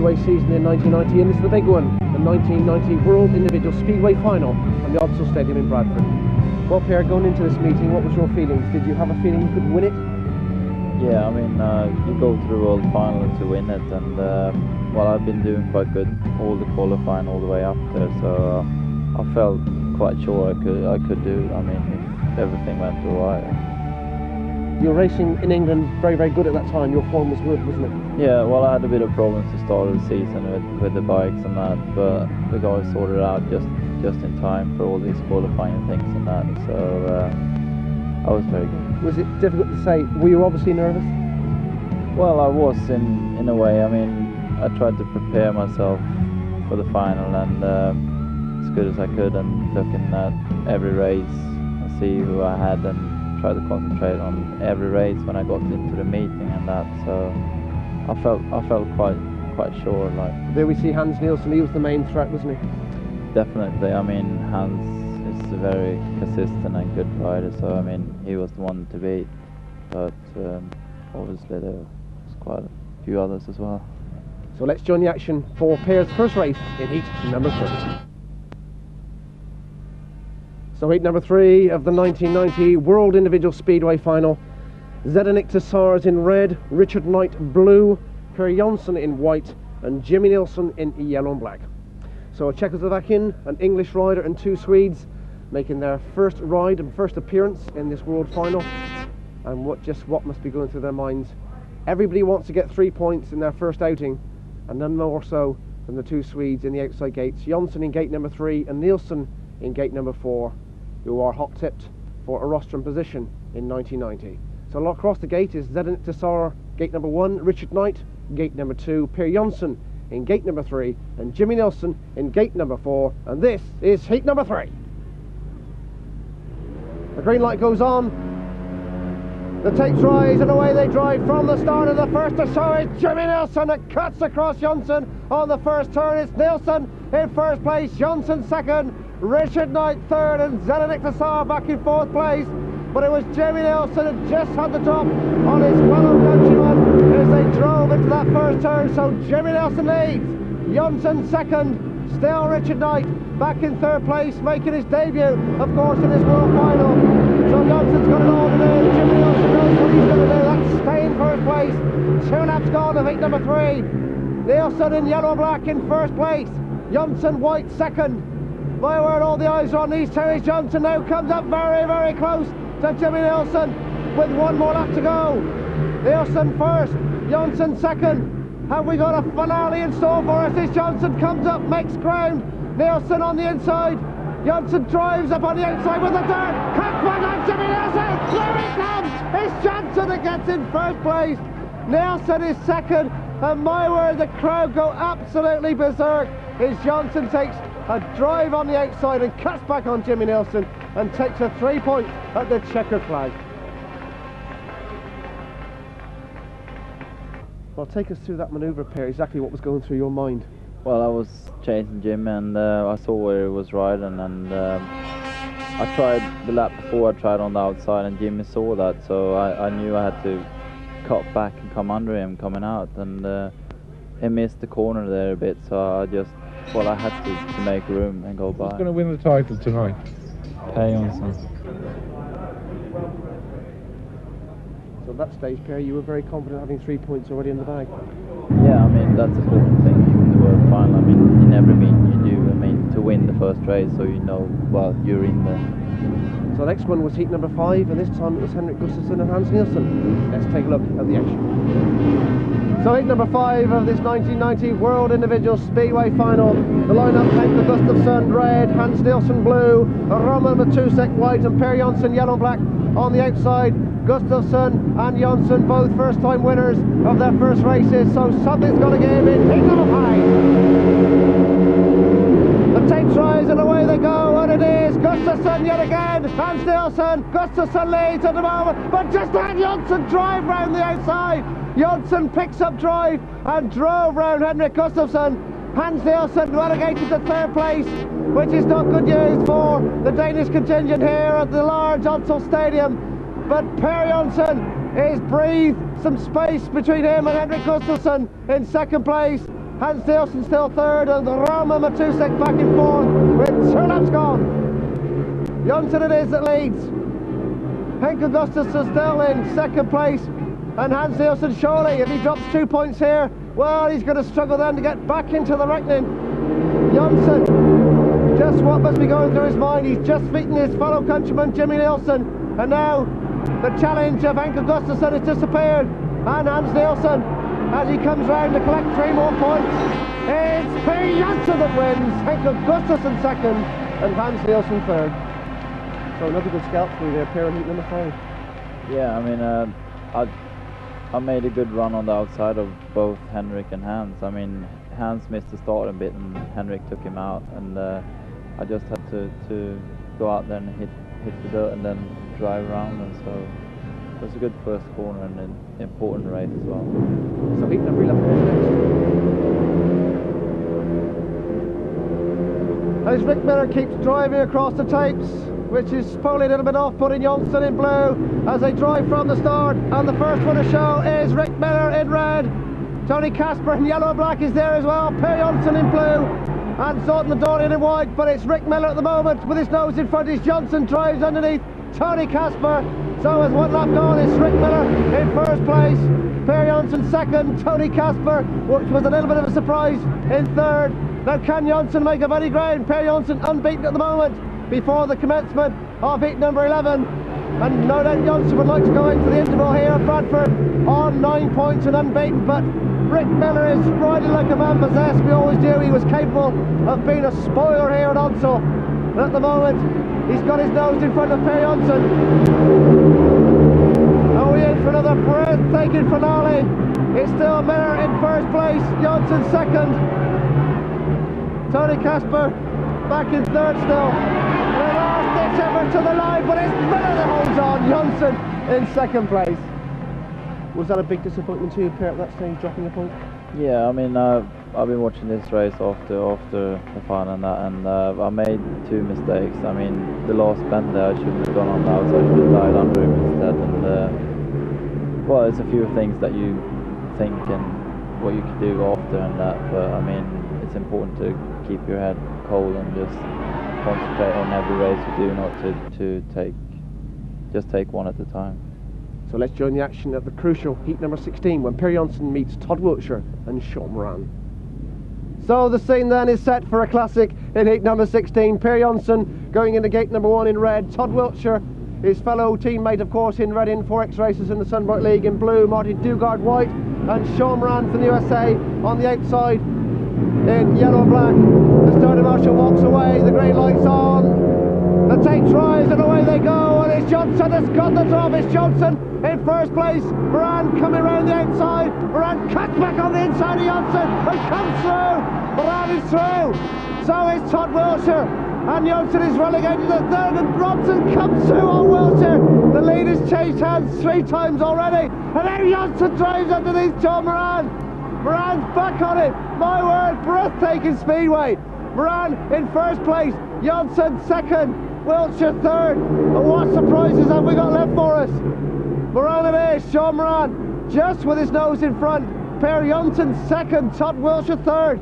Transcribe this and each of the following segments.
Speedway season in 1990, and this is the big one, the 1990 World Individual Speedway Final at the Odsal Stadium in Bradford. Well, Pierre, going into this meeting, what was your feelings? Did you have a feeling you could win it? Yeah, I mean, you go to the World Final to win it, and well, I've been doing quite good all the qualifying all the way up there, so I felt quite sure I could do it. I mean, if everything went all right. You were racing in England very, very good at that time. Your form was good, wasn't it? Yeah, well, I had a bit of problems to start the season with the bikes and that, but the guys sorted it out just in time for all these qualifying things and that, so I was very good. Was it difficult to say? Were you obviously nervous? Well, I was in a way. I mean, I tried to prepare myself for the final and as good as I could, and looking at every race and see who I had and try to concentrate on every race when I got into the meeting and that. So I felt quite sure. Like, there we see Hans Nielsen. He was the main threat, wasn't he? Definitely. I mean, Hans is a very consistent and good rider, so I mean, he was the one to beat. But obviously there was quite a few others as well. So let's join the action for Pierre's first race in heat number 3. So heat number 3 of the 1990 World Individual Speedway Final. Zdeněk Tesar in red, Richard Knight blue, Per Jonsson in white, and Jimmy Nilsson in yellow and black. So a Czechoslovakian, an English rider, and 2 Swedes making their first ride and first appearance in this World Final. And what must be going through their minds? Everybody wants to get 3 points in their first outing, and none more so than the 2 Swedes in the outside gates. Jonsson in gate number 3 and Nilsson in gate number 4, who are hot tipped for a rostrum position in 1990. So across the gate is Zdeněk Tesar, gate number 1, Richard Knight, gate number 2, Per Jonsson in gate number 3, and Jimmy Nilsson in gate number 4, and this is heat number 3. The green light goes on, the tapes rise, and away they drive from the start of the first or so. It's Jimmy Nilsson that cuts across Jonsson on the first turn. It's Nilsson in first place, Jonsson second, Richard Knight third, and Zdeněk Tesar back in 4th place. But it was Jimmy Nilsson who just had the drop on his fellow countryman as they drove into that first turn. So Jimmy Nilsson leads, Jonsson second, still Richard Knight back in 3rd place, making his debut, of course, in this World Final. So Jonsson's got it all to do. Jimmy Nilsson knows what he's going to do. That's stay in 1st place. 2 laps gone of heat number 3. Nilsson in yellow and black in 1st place, Jonsson white second. My word, all the eyes are on these 2. As Jonsson now comes up very, very close to Jimmy Nilsson with 1 more lap to go. Nilsson first, Jonsson second. Have we got a finale in store for us? As Jonsson comes up, makes ground. Nilsson on the inside. Jonsson drives up on the outside with the turn. Cuts back on Jimmy Nilsson. There he comes. It's Jonsson that gets in 1st place. Nilsson is second. And my word, the crowd go absolutely berserk as Jonsson takes a drive on the outside and cuts back on Jimmy Nilsson and takes a 3 point at the checkered flag. Well, take us through that manoeuvre, Pierre. Exactly what was going through your mind? Well, I was chasing Jim, and I saw where he was riding, and I tried the lap before, I tried on the outside, and Jimmy saw that, so I knew I had to cut back and come under him coming out, and he missed the corner there a bit, so I had to make room and go by. Who's going to win the title tonight? Per Jonsson. So at that stage, Pierre, you were very confident having 3 points already in the bag. Yeah, I mean, that's the important thing in the World Final. I mean, in every meet you do, I mean, to win the first race, so you know, well, you're in there. So the next one was heat number 5, and this time it was Henrik Gustafsson and Hans Nielsen. Let's take a look at the action. So heat number 5 of this 1990 World Individual Speedway Final. The lineup: Henrik Gustafsson red, Hans Nielsen blue, Roman Matusek white, and Per Jonsson yellow and black on the outside. Gustafsson and Jonsson both first-time winners of their first races, so something's got to give in heat number 5. The tapes rise and away they go, and it is Gustafsson yet again. Hans Nielsen, Gustafsson leads at the moment, but just then Jonsson drive round the outside. Jonsson picks up drive and drove round Henrik Gustafsson. Hans Nielsen relegated to 3rd place, which is not good news for the Danish contingent here at the large Odsal Stadium. But Per Jonsson is breathed some space between him and Henrik Gustafsson in 2nd place. Hans Nielsen still third, and Roman Matusek back and forth with 2 laps gone. Jonsson it is that leads. Henk Augustusson still in second place, and Hans Nielsen surely, if he drops 2 points here, well, he's going to struggle then to get back into the reckoning. Jonsson, just what must be going through his mind? He's just beaten his fellow countryman Jimmy Nielsen, and now the challenge of Henk Augustusson has disappeared, and Hans Nielsen, as he comes round to collect 3 more points, it's Per Jonsson that wins. Henk Augustusson second, and Hans Nielsen third. So another good scalp for you there, Per, in heat number 5. Yeah, I mean, I made a good run on the outside of both Henrik and Hans. I mean, Hans missed the start a bit and Henrik took him out, and I just had to go out there and hit the dirt and then drive around, and so it was a good first corner and an important race as well. So heat number 11 is next. As Rick Miller keeps driving across the tapes, which is probably a little bit off, putting Jonsson in blue as they drive from the start, and the first one to show is Rick Miller in red. Tony Casper in yellow and black is there as well, Per Jonsson in blue, and Zoltan Dorian in white, but it's Rick Miller at the moment with his nose in front. His Jonsson drives underneath Tony Casper, so as 1 lap gone, it's Rick Miller in first place, Per Jonsson second, Tony Casper, which was a little bit of a surprise, in third. Now can Jonsson make up any ground? Per Jonsson unbeaten at the moment before the commencement of heat number 11, and no doubt Jonsson would like to go into the interval here at Bradford on 9 points and unbeaten, but Rick Miller is riding like a man possessed. We always knew he was capable of being a spoiler here at Odsal, and at the moment he's got his nose in front of Per Jonsson. Are we in for another breathtaking finale? It's still Miller in first place, Jonsson second, Tony Casper back in third still. The last ditch effort to the line, but it's Miller that holds on. Jonsson in second place. Was that a big disappointment to you, Per, at that stage, dropping a point? Yeah, I mean, I've been watching this race after the final and that, and I made 2 mistakes. I mean, the last bend there, I shouldn't have gone on the outside, I should have died under him instead. And well, it's a few things that you think and what you can do after and that, but I mean, it's important to keep your head cold and just concentrate on every race you do, not to take one at a time. So let's join the action at the crucial heat number 16 when Per Jonsson meets Todd Wiltshire and Sean Moran. So the scene then is set for a classic in heat number 16. Per Jonsson going into gate number 1 in red, Todd Wiltshire, his fellow teammate of course in red in 4X races in the Sunbright League in blue, Martin Dugard white, and Sean Moran from the USA on the outside in yellow and black. The starting marshal walks away, the green light's on, the tapes rise and away they go, and it's Jonsson that's got the drop. It's Jonsson in first place, Moran coming around the outside, Moran cuts back on the inside of Jonsson and comes through. Moran is through, so is Todd Wiltshire, and Jonsson is relegated to the third, and Bronson comes through on Wiltshire. The lead has changed hands 3 times already, and now Jonsson drives underneath John Moran. Moran's back on it, my word, breathtaking speedway. Moran in first place, Jonsson second, Wiltshire third, and what surprises have we got left for us? Moran it is, Sean Moran just with his nose in front, Per Jonsson second, Todd Wiltshire third,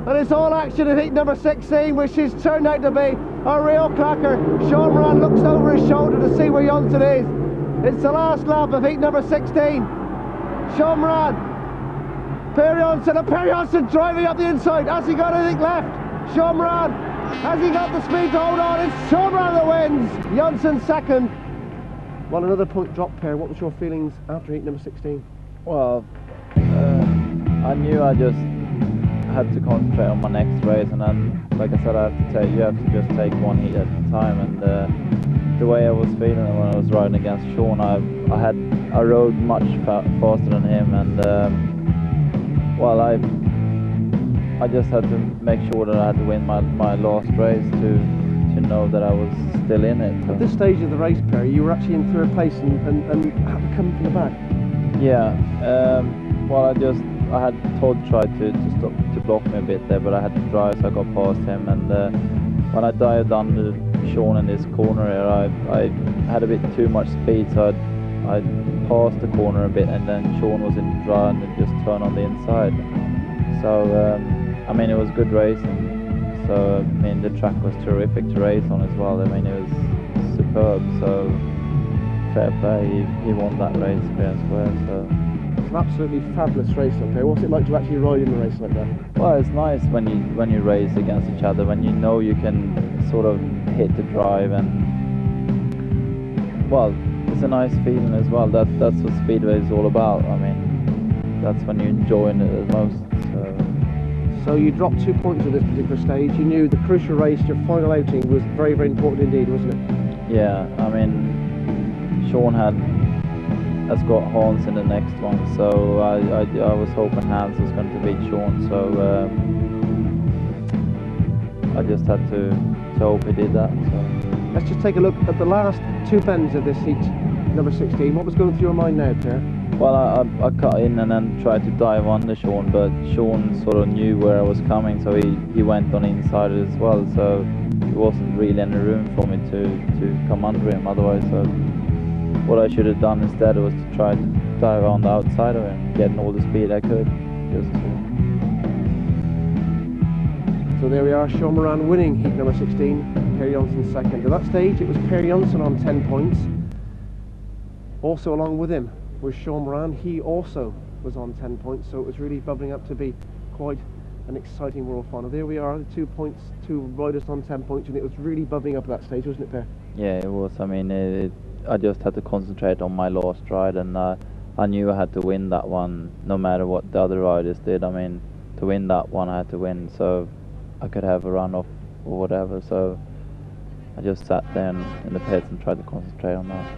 and it's all action in heat number 16, which has turned out to be a real cracker. Sean Moran looks over his shoulder to see where Jonsson is. It's the last lap of heat number 16. Sean Moran, Per Jonsson, and Per Jonsson driving up the inside. Has he got anything left? Sean Moran, has he got the speed to hold on? It's Sean Moran that wins. Jonsson second. Well, another point drop, Per. What was your feelings after heat number 16? Well, I knew I just had to concentrate on my next race, and then, like I said, you have to just take one heat at a time. And the way I was feeling when I was riding against Sean, I rode much faster than him, and well, I just had to make sure that I had to win my last race to know that I was still in it. At this stage of the race, Perry, you were actually in third place and had to come from the back. Yeah, well, I had Todd try to stop to block me a bit there, but I had to drive, so I got past him. And when I dived under Sean in this corner here, I had a bit too much speed, so I passed the corner a bit, and then Sean was in the dry and just turned on the inside. So I mean, it was good racing. So I mean, the track was terrific to race on as well. I mean, it was superb. So fair play. He won that race fair and square. So it's an absolutely fabulous race up here. What's it like to actually ride in a race like that? Well, it's nice when you race against each other, when you know you can sort of hit the drive, and well, it's a nice feeling as well. That's what speedway is all about. I mean, that's when you're enjoying it the most. So you dropped 2 points at this particular stage. You knew the crucial race, your final outing, was very, very important indeed, wasn't it? Yeah, I mean, Sean has got Hans in the next one, so I was hoping Hans was going to beat Sean. So I just had to hope he did that. So. Let's just take a look at the last two bends of this heat, number 16. What was going through your mind now, Pierre? Well, I cut in and then tried to dive under Sean, but Sean sort of knew where I was coming, so he went on inside as well. So there wasn't really any room for me to come under him. Otherwise, what I should have done instead was to try to dive on the outside of him, getting all the speed I could. So there we are, Sean Moran winning heat number 16, Per Jonsson second. At that stage, it was Per Jonsson on 10 points. Also along with him was Sean Moran. He also was on 10 points, so it was really bubbling up to be quite an exciting world final. There we are, the 2 points, two riders on 10 points, and it was really bubbling up at that stage, wasn't it, Per? Yeah, it was. I mean, I just had to concentrate on my last ride, and I knew I had to win that one, no matter what the other riders did. I mean, to win that one, I had to win, so I could have a run off or whatever. So I just sat there in the pits and tried to concentrate on that.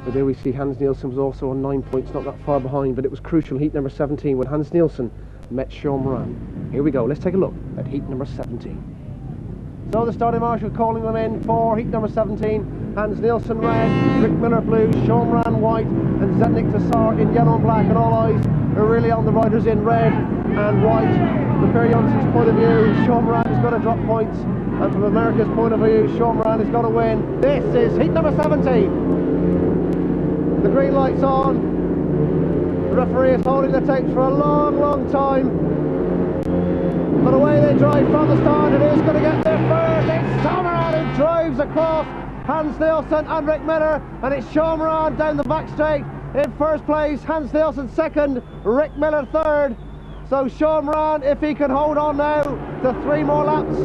But there we see Hans Nielsen was also on 9 points, not that far behind, but it was crucial heat number 17 when Hans Nielsen met Sean Moran. Here we go, let's take a look at heat number 17. So the starting marshal calling them in for heat number 17. Hans Nielsen red, Rick Miller blue, Sean Moran white, and Zednik Tassar in yellow and black, and all eyes are really on the riders in red and white. From Per Jonsson's point of view, Sean Moran has got to drop points, and from America's point of view, Sean Moran has got to win. This is heat number 17. The green light's on. The referee is holding the tapes for a long, long time. But away they drive from the start, and who's going to get there first? It's Sean Moran who drives across Hans Nielsen and Rick Miller, and it's Sean Moran down the back straight in first place, Hans Nielsen second, Rick Miller third. So Sean Moran, if he can hold on now to 3 more laps,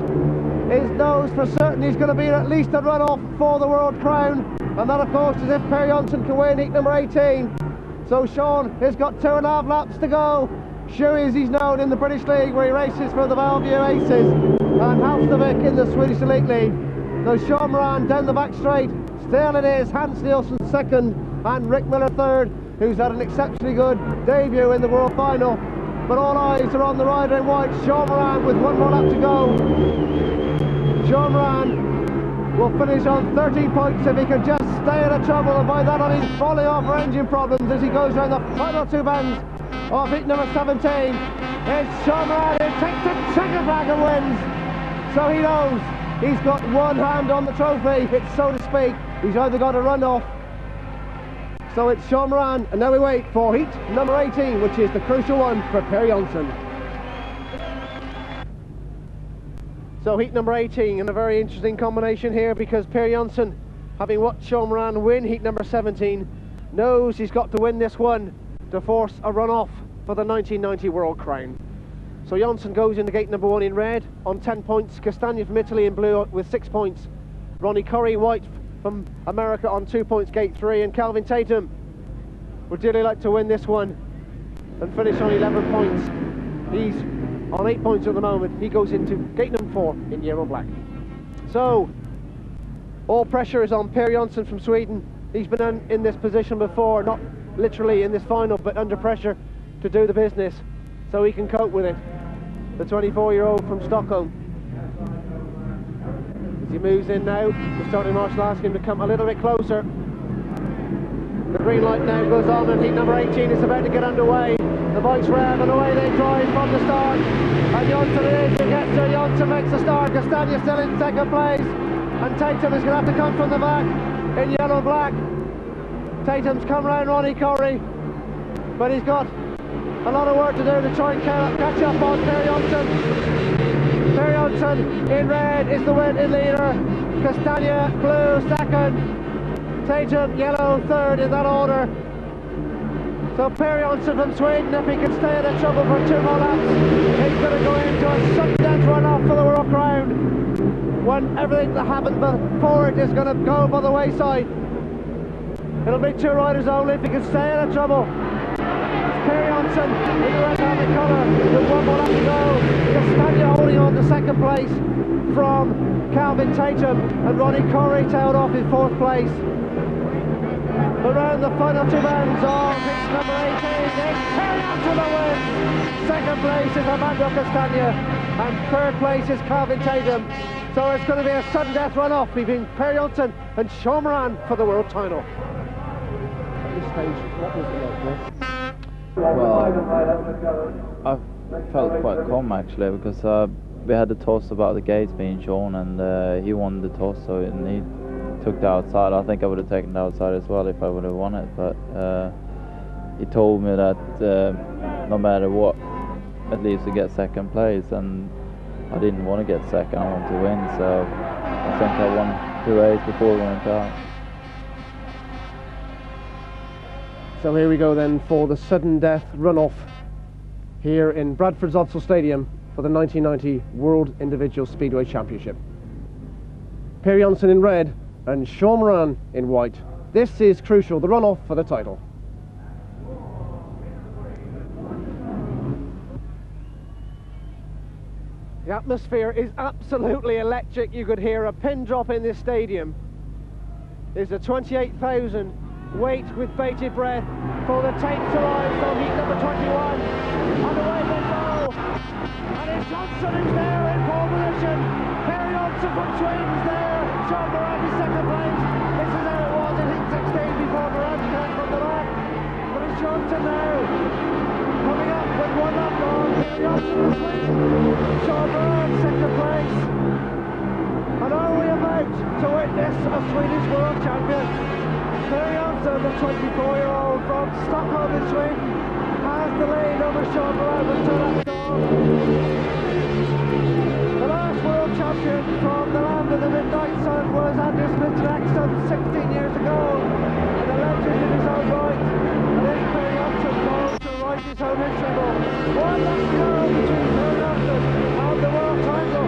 he knows for certain he's going to be at least a run-off for the World Crown. And that, of course, is if Per Jonsson can win heat number 18. So Sean has got 2.5 laps to go. Shoey, as he's known in the British League, where he races for the Bellevue Aces, and Halstavik in the Swedish Elite League. So Sean Moran down the back straight. Still it is Hans Nielsen second and Rick Miller third, who's had an exceptionally good debut in the World Final. But all eyes are on the rider in white, Sean Moran, with 1 more lap to go. Sean Moran will finish on 13 points if he can just stay out of trouble, and by that I mean falling off for engine problems as he goes around the final 2 bends of heat number 17. It's Sean Moran who takes the checker flag and wins. So he knows he's got one hand on the trophy, it's so to speak. He's either got a run off. So it's Sean Moran, and now we wait for heat number 18, which is the crucial one for Per Jonsson. So heat number 18, and a very interesting combination here, because Per Jonsson, having watched Sean Moran win heat number 17, knows he's got to win this one to force a run-off for the 1990 World Crown. So Jonsson goes into gate number 1 in red on 10 points, Castagna from Italy in blue with 6 points, Ronnie Curry white from America on 2 points gate 3, and Calvin Tatum would dearly like to win this one and finish on 11 points. He's on 8 points at the moment. He goes into gate number 4 in yellow and black. So all pressure is on Per Jonsson from Sweden. He's been in this position before, not literally in this final, but under pressure to do the business, so he can cope with it. The 24-year-old from Stockholm. As he moves in now, the starting marshal asks him to come a little bit closer. The green light now goes on, and heat number 18 is about to get underway. The bikes rev, and away they drive from the start. And Jonsson it is who gets there. Jonsson makes the start. Castagna still in second place. And Tatum is going to have to come from the back in yellow and black. Tatum's come round Ronnie Curry, but he's got a lot of work to do to try and catch up on Per Jonsson. Per Jonsson in red is the winning leader. Castagna blue second. Tatum yellow third in that order. So Per Jonsson from Sweden, if he can stay out of trouble for 2 more laps, he's going to go into a sudden death run-off for the World Crown, when everything that happened before it is going to go by the wayside. It'll be 2 riders only if he can stay out of trouble. Per Jonsson in the red-handed colour with 1 more lap to go. Castagna holding on to second place from Calvin Tatum, and Ronnie Corey tailed off in 4th place. Around the final 2 bands of it's number 18, it's Per Jonsson that wins. 2nd place is Armando Castagna, and 3rd place is Calvin Tatum. So it's going to be a sudden death run-off between Per Jonsson and Sean Moran for the world title. At this stage, what was it like, Well, I felt quite calm actually, because we had the toss about the gates being shown, and he won the toss, so and he took the outside. I think I would have taken the outside as well if I would have won it, but he told me that no matter what, at least to get 2nd place, and I didn't want to get 2nd, I wanted to win, so I think I won the race before we went out. So here we go then for the sudden death runoff here in Bradford's Odsal Stadium for the 1990 World Individual Speedway Championship. Per Jonsson in red and Sean Moran in white. This is crucial, the runoff for the title. The atmosphere is absolutely electric. You could hear a pin drop in this stadium. There's a 28,000 wait with bated breath for the tape to rise on heat number 21. And away they go. And it's Jonsson who's there in pole position. Per Jonsson from Sweden's there. Sean Moran is 2nd place. This is how it was in heat 16 before Moran came from the back. But it's Jonsson now, coming up with 1 lap gone. Per Jonsson from Sweden. Sean Moran 2nd place. And are we about to witness a Swedish world champion? Per Jonsson, the 24-year-old from Stockholm in Sweden, has the lead over Sean Moran with 2 laps gone. The last world champion from the land of the midnight sun was Anders Jackson 16 years ago, and a legend in his own right. And then Per Jonsson goes to write his own history book. 1 lap to go between Per Jonsson and the world title.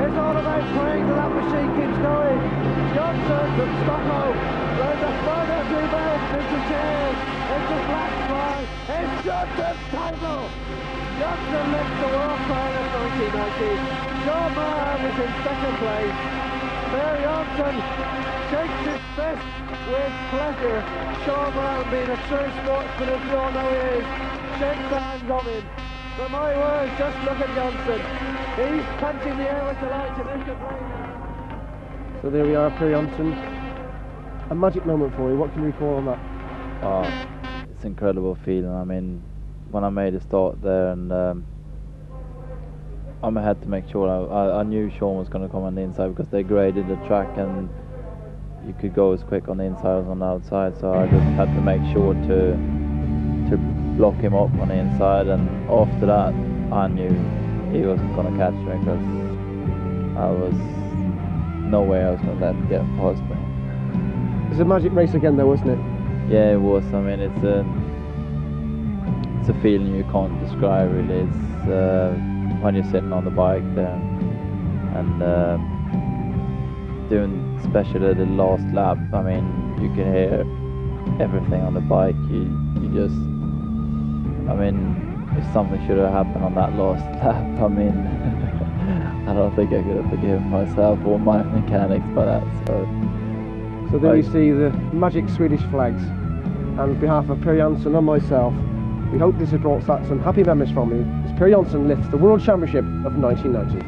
It's all about praying that that machine keeps going. Jonsson from Stockholm, there's a further rebound into chairs, into black flag. It's Jonsson's title. Jonsson lifts the world crown of 1990. Sean Moran is in 2nd place. Per Jonsson shakes his fist with pleasure. Sean Moran, being a true sportsman, as we all know he is, shakes the hands of him. But my word, just look at Jonsson. He's punching the air with delight and who can blame him? So there we are, Per Jonsson. A magic moment for you. What can you recall on that? Oh, it's an incredible feeling. I mean, when I made a start there, and I had to make sure I knew Sean was going to come on the inside, because they graded the track and you could go as quick on the inside as on the outside. So I just had to make sure to block him up on the inside, and after that I knew he wasn't going to catch me, because no way I was going to let him get past me. It's a magic race again though, wasn't it? Yeah, it was. I mean, it's a feeling you can't describe really. It's when you're sitting on the bike there and doing, especially the last lap, I mean, you can hear everything on the bike. You just, I mean, if something should have happened on that last lap, I mean, I don't think I could have forgiven myself or my mechanics by that. So there we see the magic Swedish flags. And on behalf of Per Jonsson and myself, we hope this has brought some happy memories from you as Per Jonsson lifts the World Championship of 1990.